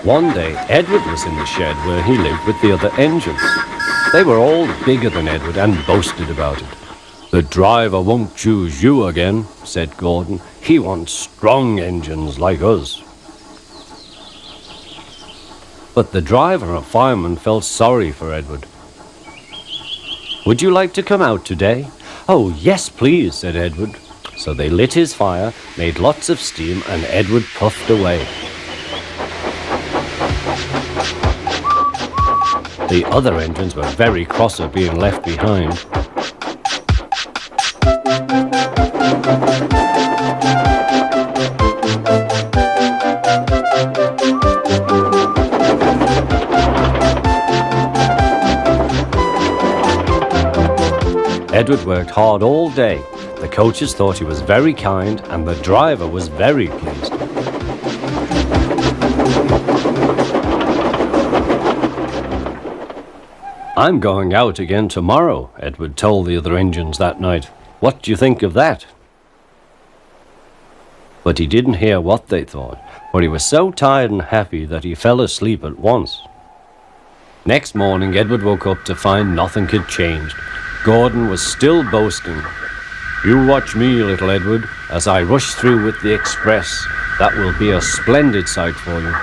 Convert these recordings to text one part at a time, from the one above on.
One day, Edward was in the shed where he lived with the other engines. They were all bigger than Edward and boasted about it. "The driver won't choose you again," said Gordon. "He wants strong engines like us." But the driver and fireman felt sorry for Edward. "Would you like to come out today?" "Oh, yes, please," said Edward. So they lit his fire, made lots of steam, and Edward puffed away. The other engines were very cross at being left behind. Edward worked hard all day. The coaches thought he was very kind, and the driver was very pleased. "I'm going out again tomorrow," Edward told the other engines that night. "What do you think of that?" But he didn't hear what they thought, for he was so tired and happy that he fell asleep at once. Next morning, Edward woke up to find nothing had changed. Gordon was still boasting. "You watch me, little Edward, as I rush through with the express. That will be a splendid sight for you.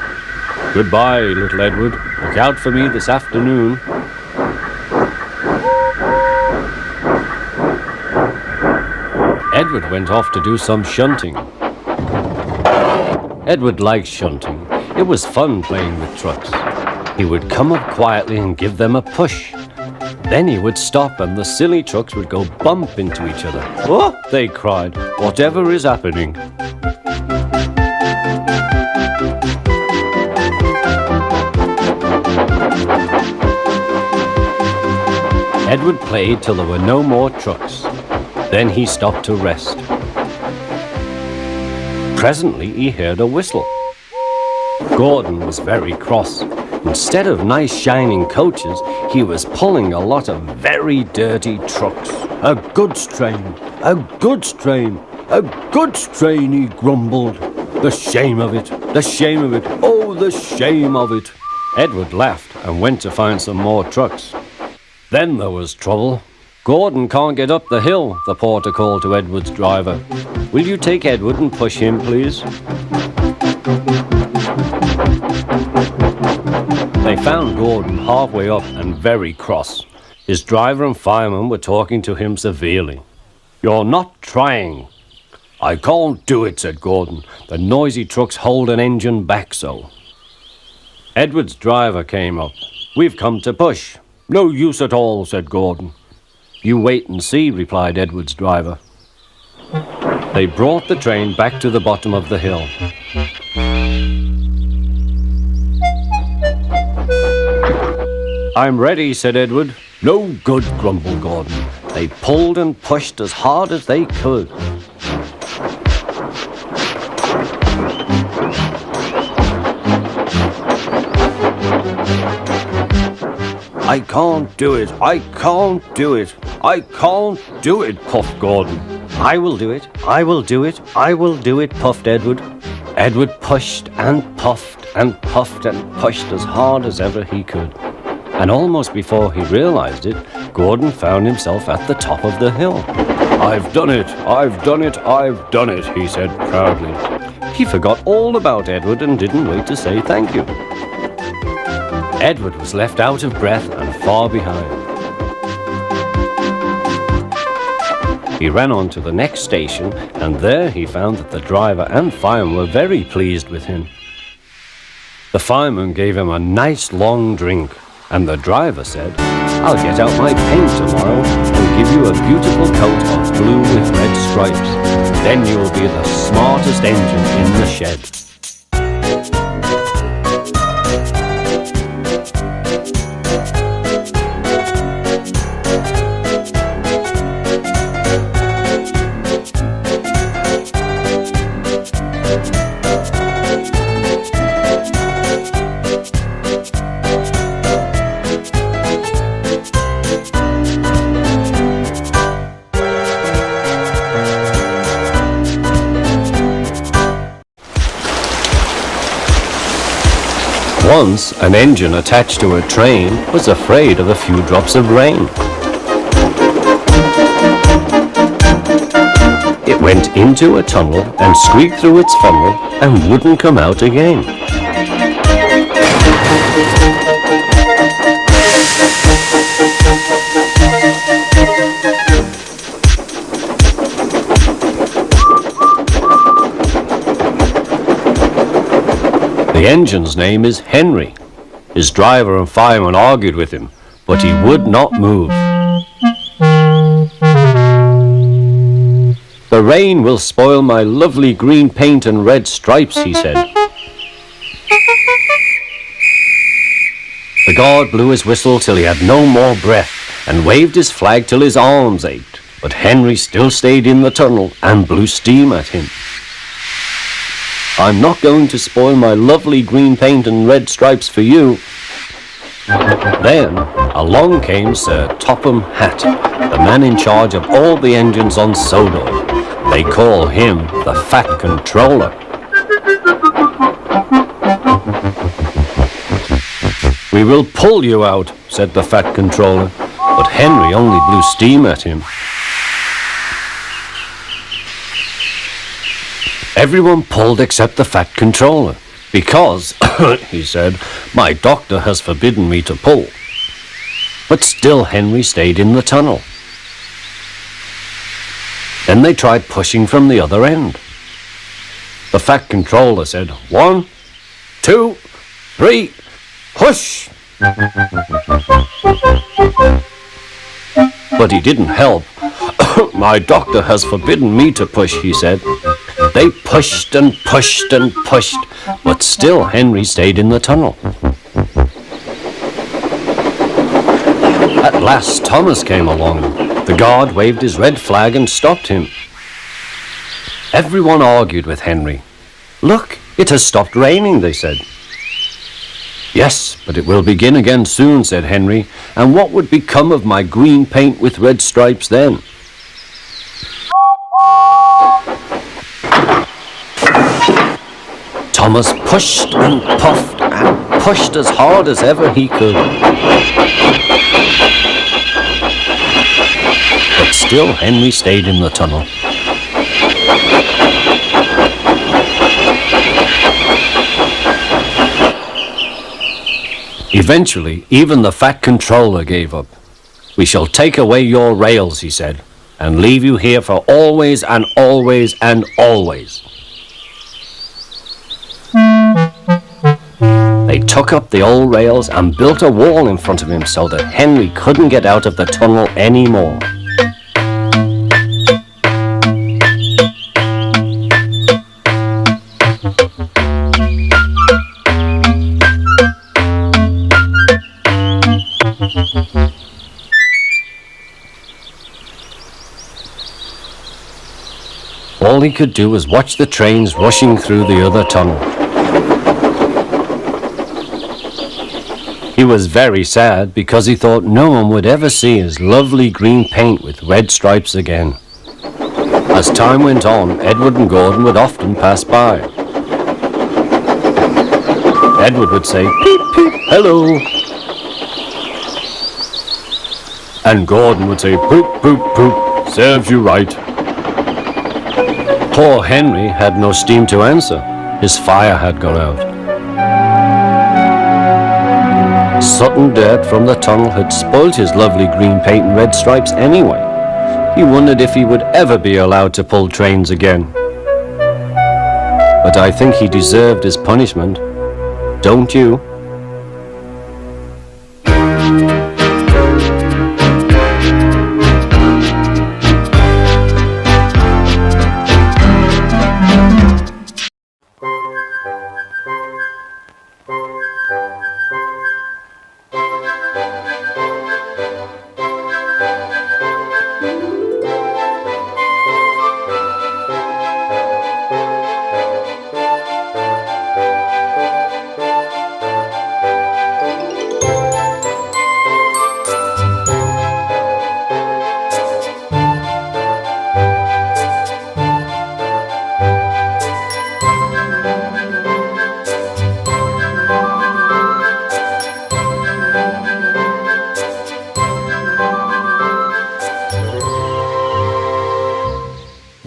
Goodbye, little Edward. Look out for me this afternoon." Edward went off to do some shunting. Edward liked shunting. It was fun playing with trucks. He would come up quietly and give them a push. Then he would stop and the silly trucks would go bump into each other. "Oh!" they cried. "Whatever is happening?" Edward played till there were no more trucks. Then he stopped to rest. Presently he heard a whistle. Gordon was very cross. Instead of nice shining coaches, he was pulling a lot of very dirty trucks. "A goods train, a goods train, a goods train," he grumbled. "The shame of it, the shame of it, oh, the shame of it." Edward laughed and went to find some more trucks. Then there was trouble. "Gordon can't get up the hill," the porter called to Edward's driver. "Will you take Edward and push him, please?" They found Gordon halfway up and very cross. His driver and fireman were talking to him severely. "You're not trying." "I can't do it," said Gordon. "The noisy trucks hold an engine back so." Edward's driver came up. "We've come to push." "No use at all," said Gordon. "You wait and see," replied Edward's driver. They brought the train back to the bottom of the hill. "I'm ready," said Edward. "No good," grumbled Gordon. They pulled and pushed as hard as they could. "I can't do it, I can't do it, I can't do it," puffed Gordon. "I will do it, I will do it, I will do it," puffed Edward. Edward pushed and puffed and puffed and pushed as hard as ever he could. And almost before he realized it, Gordon found himself at the top of the hill. "I've done it, I've done it, I've done it," he said proudly. He forgot all about Edward and didn't wait to say thank you. Edward was left out of breath and far behind. He ran on to the next station, and there he found that the driver and fireman were very pleased with him. The fireman gave him a nice long drink, and the driver said, "I'll get out my paint tomorrow and give you a beautiful coat of blue with red stripes." stripes. Then you'll be the smartest engine in the shed. Once, an engine attached to a train was afraid of a few drops of rain. It went into a tunnel and squeaked through its funnel and wouldn't come out again. The engine's name is Henry. His driver and fireman argued with him, but he would not move. The rain will spoil my lovely green paint and red stripes, he said. The guard blew his whistle till he had no more breath and waved his flag till his arms ached, but Henry still stayed in the tunnel and blew steam at him. I'm not going to spoil my lovely green paint and red stripes for you. Then along came Sir Topham Hatt, the man in charge of all the engines on Sodor. They call him the Fat Controller. We will pull you out, said the Fat Controller, but Henry only blew steam at him. Everyone pulled except the Fat Controller, because, he said, my doctor has forbidden me to pull. But still Henry stayed in the tunnel. Then they tried pushing from the other end. The Fat Controller said, 1, 2, 3, push! But he didn't help. My doctor has forbidden me to push, he said. They pushed and pushed and pushed, but still Henry stayed in the tunnel. At last Thomas came along. The guard waved his red flag and stopped him. Everyone argued with Henry. Look, it has stopped raining, they said. Yes, but it will begin again soon, said Henry, and what would become of my green paint with red stripes then? Thomas pushed and puffed and pushed as hard as ever he could. But still Henry stayed in the tunnel. Eventually, even the Fat Controller gave up. We shall take away your rails, he said, and leave you here for always and always and always. They took up the old rails and built a wall in front of him so that Henry couldn't get out of the tunnel anymore. All he could do was watch the trains rushing through the other tunnel. He was very sad because he thought no one would ever see his lovely green paint with red stripes again. As time went on, Edward and Gordon would often pass by. Edward would say, "Peep, peep, hello." And Gordon would say, "Poop, poop, poop, serves you right." Poor Henry had no steam to answer. His fire had gone out. Sudden dirt from the tunnel had spoilt his lovely green paint and red stripes anyway. He wondered if he would ever be allowed to pull trains again. But I think he deserved his punishment. Don't you?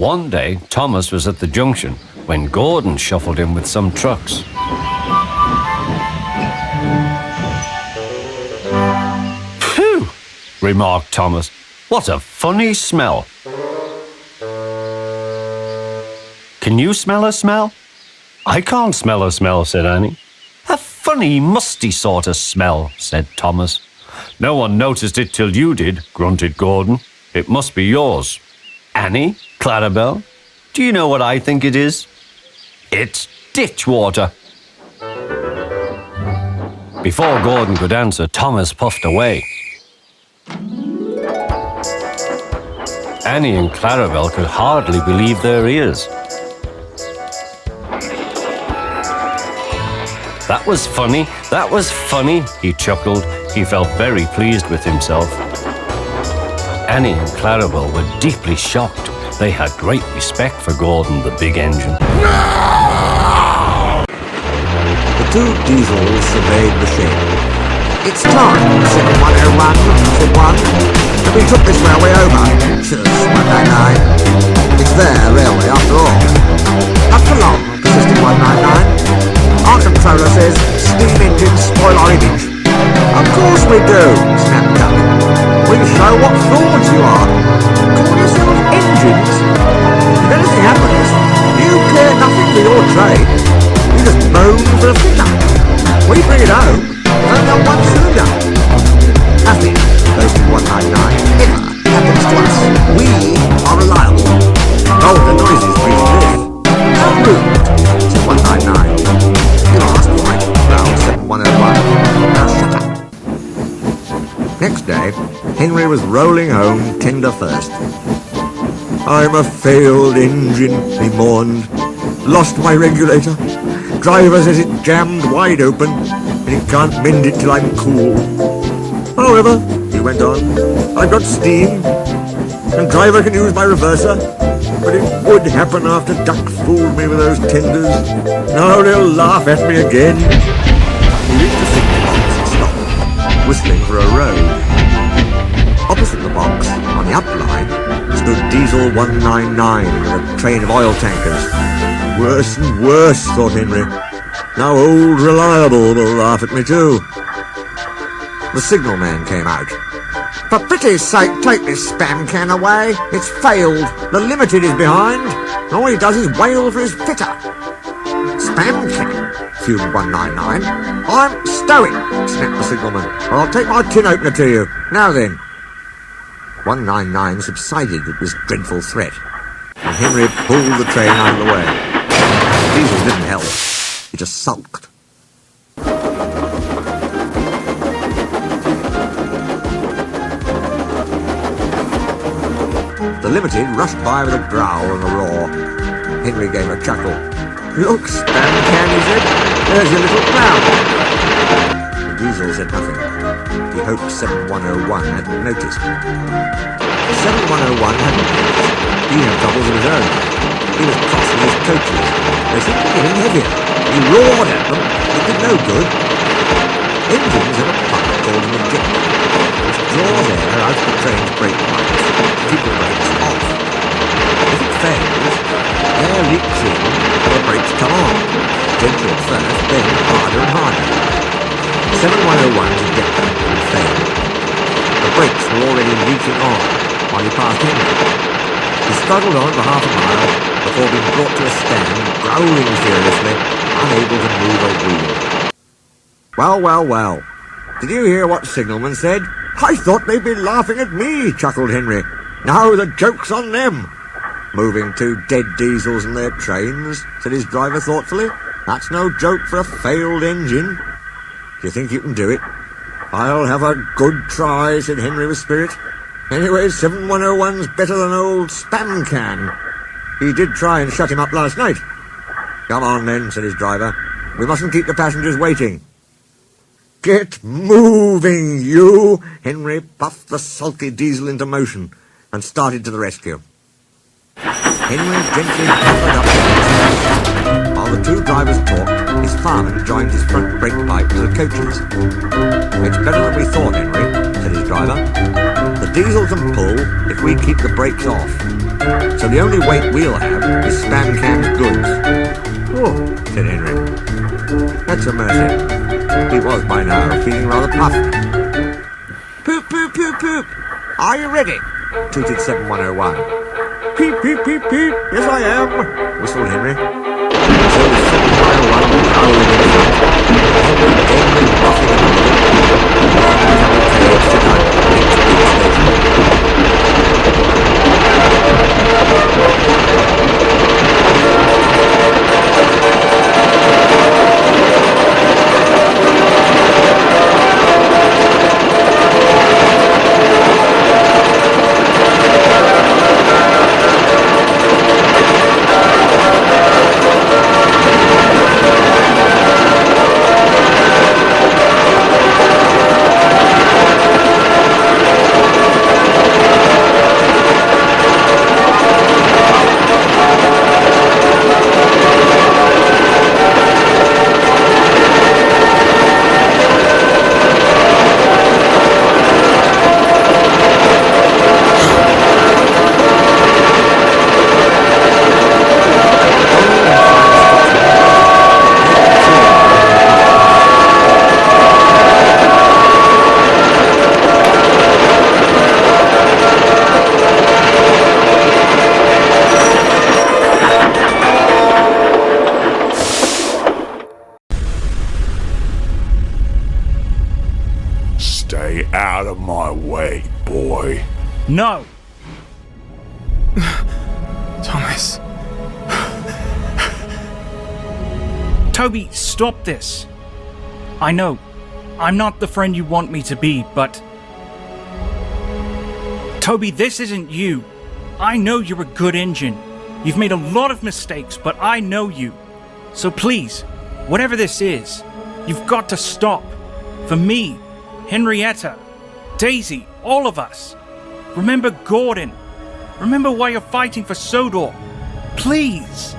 One day, Thomas was at the junction when Gordon shuffled in with some trucks. "Phew," remarked Thomas. "What a funny smell." "Can you smell a smell?" "I can't smell a smell," said Annie. "A funny, musty sort of smell," said Thomas. "No one noticed it till you did," grunted Gordon. "It must be yours." "Annie, Clarabelle, do you know what I think it is? It's ditch water." Before Gordon could answer, Thomas puffed away. Annie and Clarabelle could hardly believe their ears. "That was funny, that was funny," he chuckled. He felt very pleased with himself. Annie and Clarabelle were deeply shocked. They had great respect for Gordon, the big engine. The two Diesels surveyed the shed. "It's time, 7101, said one, that we took this railway over. Shush, 199. It's their railway after all." "Not for long," persisted 199. "Our controller says steam engines spoil our image." "Of course we do," snapped Capcut. "We show what frauds you are. Call yourselves engines? If anything happens, you care nothing for your trade. You just moan for a fitter. We bring it home, it's only on one cylinder." "Nothing," boasted 199, "ever happens to us. We are reliable." "Oh, the noises breathe this." "How rude," said 199. "You asked for it," growled 7101. "Now shut up." Next day, Henry was rolling home tender first. "I'm a failed engine," he mourned. "Lost my regulator. Driver says it jammed wide open, and he can't mend it till I'm cool. However," he went on, "I've got steam, and driver can use my reverser, but it would happen after Duck fooled me with those tenders. Now they'll laugh at me again." He reached the signal box and stopped, whistling for a road. Opposite the box, on the up line, stood Diesel 199 with a train of oil tankers. Worse and worse, thought Henry. Now old Reliable will laugh at me too. The signalman came out. "For pity's sake, take this spam can away. It's failed. The Limited is behind. And all he does is wail for his fitter." "Spam can?" fumed 199. "I'm stowing," snapped the signalman. "Or I'll take my tin opener to you. Now then." 199 subsided at this dreadful threat, and Henry pulled the train out of the way. Diesel didn't help. He just sulked. The Limited rushed by with a growl and a roar. Henry gave a chuckle. "Look, spam can," he said. "There's your little crown." The Diesel said nothing. He hoped 7101 hadn't noticed. 7101 hadn't noticed. He had troubles of his own. He was crossing his coaches. They seemed to be getting heavier. He roared at them. It did no good. Engines have a pump called an injector, which draws air out of the train's brake pipes to keep the brakes off. If it fails, air leaks in and the brakes come on. Gently at first, then harder and harder. 7101's injector had failed. The brakes were already leaking on while he passed Henry. He struggled on for half a mile before being brought to a stand, growling furiously, unable to move a wheel. "Well, well, well. Did you hear what Signalman said? I thought they'd be laughing at me," chuckled Henry. "Now the joke's on them." "Moving two dead Diesels and their trains," said his driver thoughtfully. "That's no joke for a failed engine. Do you think you can do it?" "I'll have a good try," said Henry with spirit. "Anyway, 7101's better than old Spam Can. He did try and shut him up last night." "Come on then," said his driver. "We mustn't keep the passengers waiting." "Get moving, you!" Henry puffed the sulky Diesel into motion and started to the rescue. Henry gently covered up the engine. While the two drivers talked, his fireman joined his front brake pipe to the coaches. "It's better than we thought, Henry," said his driver. "The Diesel can pull if we keep the brakes off. So the only weight we'll have is Span-Cam's goods. Oh, said Henry. That's a mercy. He was by now feeling rather puffed. Poop, poop, poop, poop. Are you ready? Tooted 7101. Peep, peep, peep, peep. Yes, I am, whistled Henry. So 7101 howling in front. Henry gamely buffing along. Cavalcades to time. Out of my way, boy. No! Thomas. Toby, stop this. I know, I'm not the friend you want me to be, but... Toby, this isn't you. I know you're a good engine. You've made a lot of mistakes, but I know you. So please, whatever this is, you've got to stop. For me, Henrietta, Daisy, all of us. Remember Gordon. Remember why you're fighting for Sodor. Please.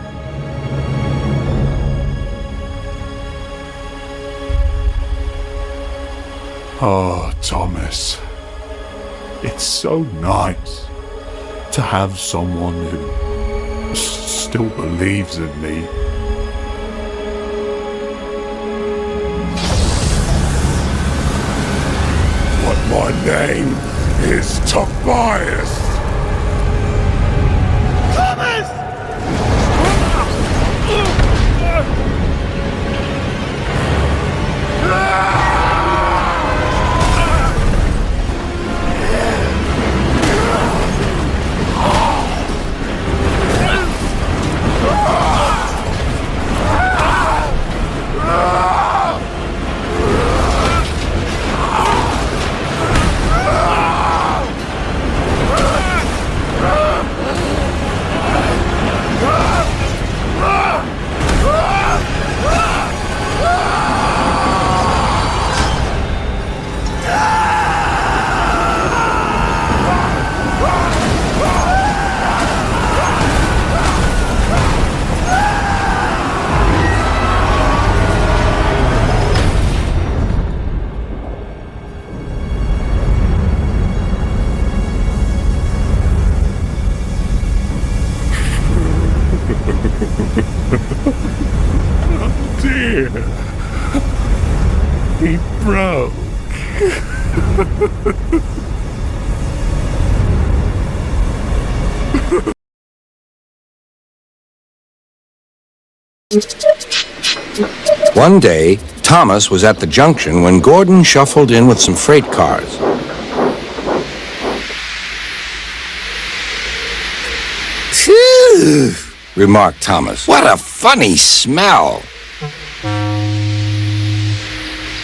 Oh, Thomas. It's so nice to have someone who still believes in me. My name is Tobias. Thomas! Dear, he broke. One day, Thomas was at the junction when Gordon shuffled in with some freight cars. Phew, remarked Thomas. What a funny smell.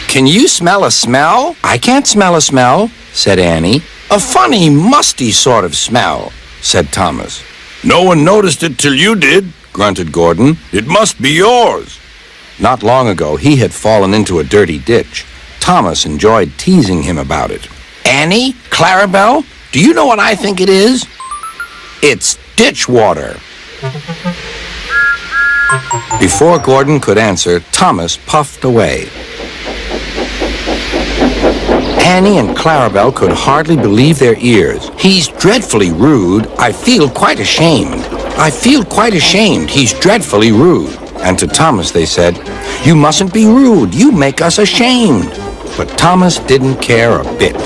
Can you smell a smell? I can't smell a smell, said Annie. A funny, musty sort of smell, said Thomas. No one noticed it till you did, grunted Gordon. It must be yours. Not long ago, he had fallen into a dirty ditch. Thomas enjoyed teasing him about it. Annie, Clarabelle, do you know what I think it is? It's ditch water. Before Gordon could answer, Thomas puffed away. Annie and Clarabelle could hardly believe their ears. He's dreadfully rude. I feel quite ashamed. I feel quite ashamed. He's dreadfully rude. And to Thomas they said, "You mustn't be rude. You make us ashamed." But Thomas didn't care a bit.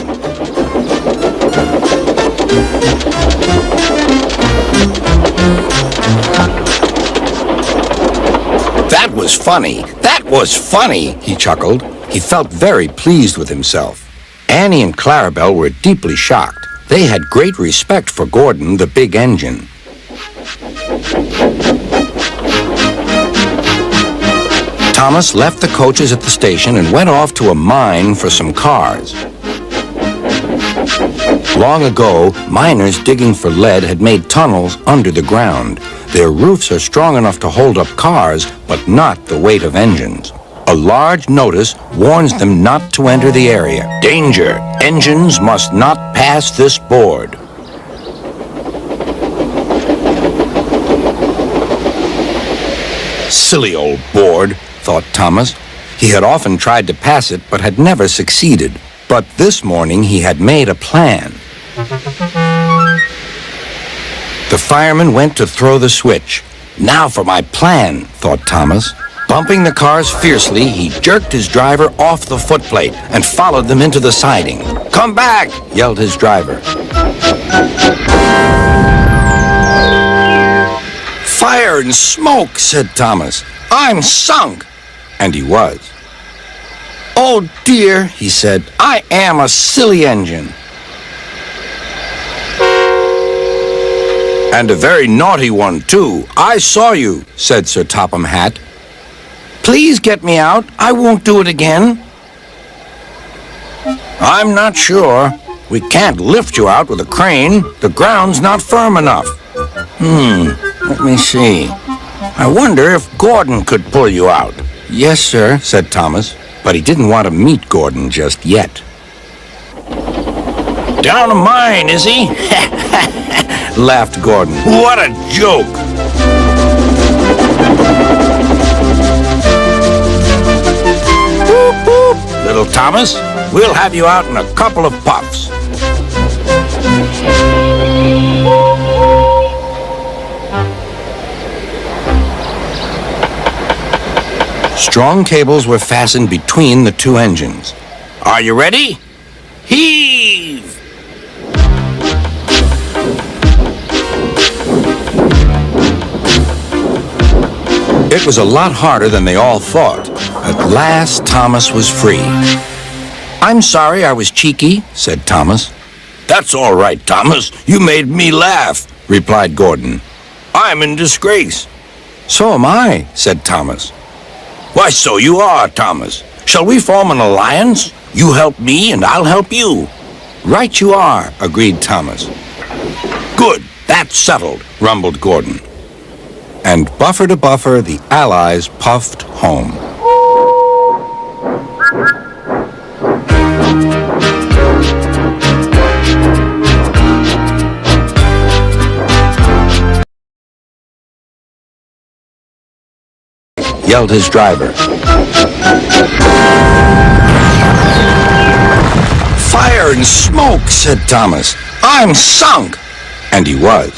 That was funny. That was funny, he chuckled. He felt very pleased with himself. Annie and Clarabelle were deeply shocked. They had great respect for Gordon, the big engine. Thomas left the coaches at the station and went off to a mine for some cars. Long ago, miners digging for lead had made tunnels under the ground. Their roofs are strong enough to hold up cars, but not the weight of engines. A large notice warns them not to enter the area. Danger! Engines must not pass this board. Silly old board, thought Thomas. He had often tried to pass it, but had never succeeded. But this morning he had made a plan. The fireman went to throw the switch. Now for my plan, thought Thomas. Bumping the cars fiercely, he jerked his driver off the footplate and followed them into the siding. "Come back!" yelled his driver. "Fire and smoke," said Thomas. "I'm sunk." And he was. "Oh dear," he said, "I am a silly engine." "And a very naughty one, too. I saw you," said Sir Topham Hatt. "Please get me out. I won't do it again." "I'm not sure. We can't lift you out with a crane. The ground's not firm enough. Let me see. I wonder if Gordon could pull you out." "Yes, sir," said Thomas, but he didn't want to meet Gordon just yet. "Down a mine, is he?" laughed Gordon. "What a joke!" Boop, boop, little Thomas. We'll have you out in a couple of puffs. Strong cables were fastened between the two engines. "Are you ready? Heave!" It was a lot harder than they all thought. At last, Thomas was free. "I'm sorry I was cheeky," said Thomas. "That's all right, Thomas. You made me laugh," replied Gordon. "I'm in disgrace." "So am I," said Thomas. "Why, so you are, Thomas. Shall we form an alliance? You help me and I'll help you." "Right you are," agreed Thomas. "Good. That's settled," rumbled Gordon. And buffer to buffer, the Allies puffed home. Yelled his driver. "Fire and smoke," said Thomas. "I'm sunk." And he was.